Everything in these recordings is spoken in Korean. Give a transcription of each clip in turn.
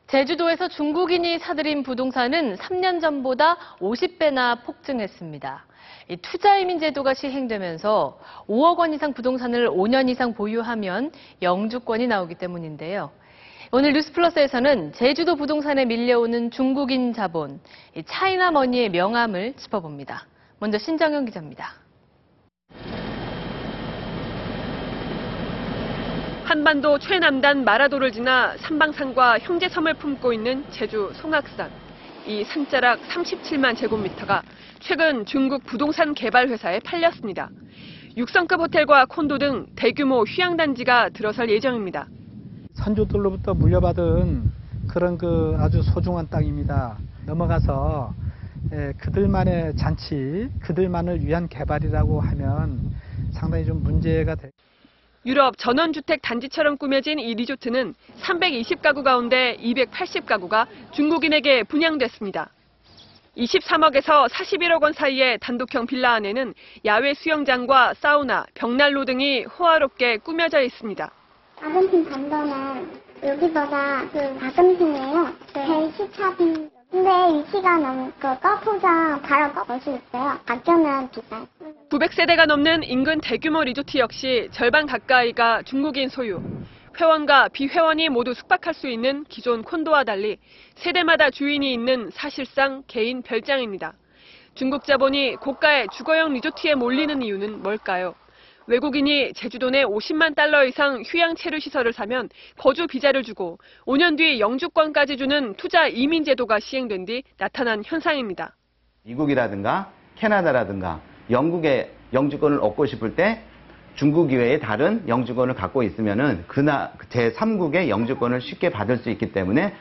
제주도에서 중국인이 사들인 부동산은 3년 전보다 50배나 폭증했습니다. 투자이민 제도가 시행되면서 5억 원 이상 부동산을 5년 이상 보유하면 영주권이 나오기 때문인데요. 오늘 뉴스플러스에서는 제주도 부동산에 밀려오는 중국인 자본, 차이나머니의 명암을 짚어봅니다. 먼저 신정현 기자입니다. 한반도 최남단 마라도를 지나 삼방산과 형제섬을 품고 있는 제주 송악산. 이 산자락 37만 제곱미터가 최근 중국 부동산 개발 회사에 팔렸습니다. 6성급 호텔과 콘도 등 대규모 휴양단지가 들어설 예정입니다. 선조들로부터 물려받은 그런 아주 소중한 땅입니다. 넘어가서 그들만의 잔치, 그들만을 위한 개발이라고 하면 상당히 좀 문제가 될. 유럽 전원주택 단지처럼 꾸며진 이 리조트는 320가구 가운데 280가구가 중국인에게 분양됐습니다. 23억에서 41억 원 사이의 단독형 빌라 안에는 야외 수영장과 사우나, 벽난로 등이 호화롭게 꾸며져 있습니다. 작은 팀 단도는 여기보다 작은 팀이에요. 제일 시차빈. 근데 위치가 너무 커프장 바로 볼 수 있어요. 아껴면 비싸요. 900세대가 넘는 인근 대규모 리조트 역시 절반 가까이가 중국인 소유. 회원과 비회원이 모두 숙박할 수 있는 기존 콘도와 달리 세대마다 주인이 있는 사실상 개인 별장입니다. 중국 자본이 고가의 주거용 리조트에 몰리는 이유는 뭘까요? 외국인이 제주도 내 50만 달러 이상 휴양 체류 시설을 사면 거주 비자를 주고 5년 뒤 영주권까지 주는 투자 이민 제도가 시행된 뒤 나타난 현상입니다. 미국이라든가 캐나다라든가 영국의 영주권을 얻고 싶을 때 중국 이외에 다른 영주권을 갖고 있으면은 제3국의 영주권을 쉽게 받을 수 있기 때문에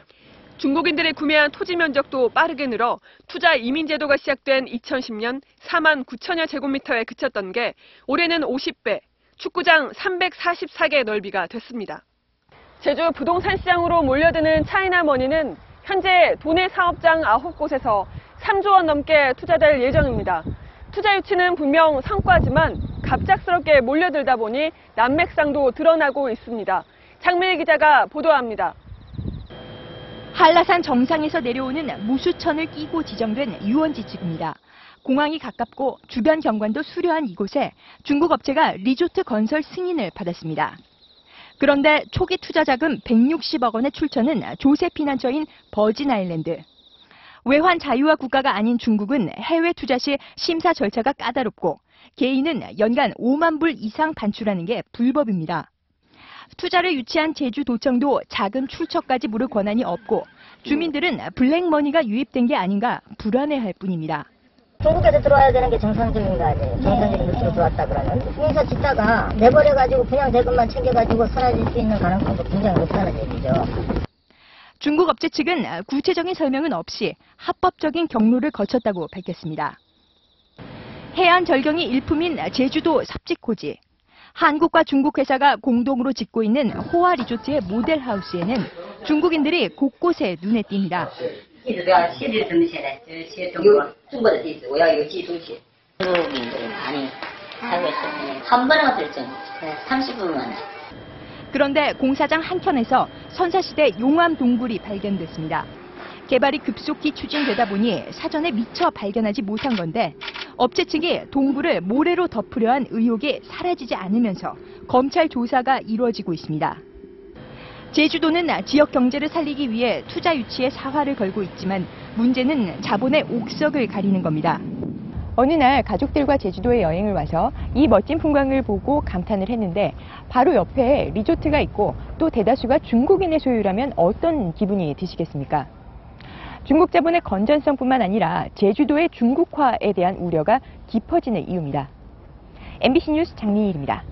중국인들이 구매한 토지 면적도 빠르게 늘어 투자 이민 제도가 시작된 2010년 4만 9천여 제곱미터에 그쳤던 게 올해는 50배, 축구장 344개 넓이가 됐습니다. 제주 부동산 시장으로 몰려드는 차이나머니는 현재 도내 사업장 9곳에서 3조 원 넘게 투자될 예정입니다. 투자 유치는 분명 성과지만 갑작스럽게 몰려들다 보니 난맥상도 드러나고 있습니다. 장밀 기자가 보도합니다. 한라산 정상에서 내려오는 무수천을 끼고 지정된 유원지 지구입니다. 공항이 가깝고 주변 경관도 수려한 이곳에 중국 업체가 리조트 건설 승인을 받았습니다. 그런데 초기 투자 자금 160억 원의 출처는 조세 피난처인 버진 아일랜드. 외환 자유화 국가가 아닌 중국은 해외 투자 시 심사 절차가 까다롭고 개인은 연간 5만 불 이상 반출하는 게 불법입니다. 투자를 유치한 제주도청도 자금 출처까지 물을 권한이 없고 주민들은 블랙머니가 유입된 게 아닌가 불안해할 뿐입니다. 중국에서 들어와야 되는 게 정상적인 거 아니에요. 정상적인 루트로 들어왔다 그러면. 인사 짓다가 내버려가지고 그냥 대금만 챙겨가지고 사라질 수 있는 가능성도 굉장히 높다는 얘기죠. 중국 업체 측은 구체적인 설명은 없이 합법적인 경로를 거쳤다고 밝혔습니다. 해안 절경이 일품인 제주도 섭지코지. 한국과 중국 회사가 공동으로 짓고 있는 호화 리조트의 모델 하우스에는 중국인들이 곳곳에 눈에 띕니다. 중국인들이 많이 살고 있었어요. 한 번에 왔을 정 30분 만에. 그런데 공사장 한켠에서 선사시대 용암 동굴이 발견됐습니다. 개발이 급속히 추진되다 보니 사전에 미처 발견하지 못한 건데 업체 측이 동굴을 모래로 덮으려 한 의혹이 사라지지 않으면서 검찰 조사가 이루어지고 있습니다. 제주도는 지역 경제를 살리기 위해 투자 유치에 사활을 걸고 있지만 문제는 자본의 옥석을 가리는 겁니다. 어느 날 가족들과 제주도에 여행을 와서 이 멋진 풍광을 보고 감탄을 했는데 바로 옆에 리조트가 있고 또 대다수가 중국인의 소유라면 어떤 기분이 드시겠습니까? 중국 자본의 건전성뿐만 아니라 제주도의 중국화에 대한 우려가 깊어지는 이유입니다. MBC 뉴스 장미일입니다.